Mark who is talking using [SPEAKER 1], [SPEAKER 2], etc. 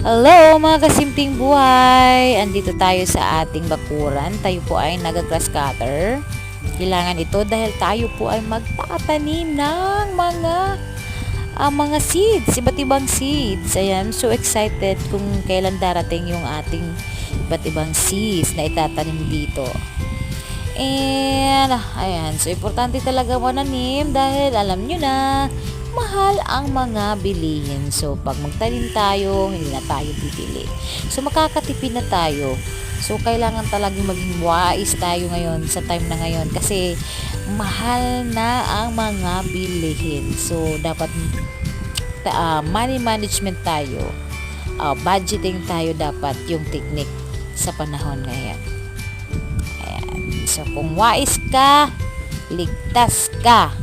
[SPEAKER 1] Hello mga kasimpleng buhay! Andito tayo sa ating bakuran. Tayo po ay nag-grass cutter. Kailangan ito dahil tayo po ay magtatanim ng mga seeds, iba't ibang seeds. Ayan, so excited kung kailan darating yung ating iba't ibang seeds na itatanim dito. And, ayan, so importante talaga mananim dahil alam nyo na, mahal ang mga bilihin. So, pag magtanim tayo, hindi na tayo bibili. So, makakatipid na tayo. So, kailangan talagang maging wise tayo ngayon sa time na ngayon kasi mahal na ang mga bilihin. So, dapat money management tayo. Budgeting tayo dapat yung technique sa panahon ngayon. Ayan. So, kung wise ka, ligtas ka.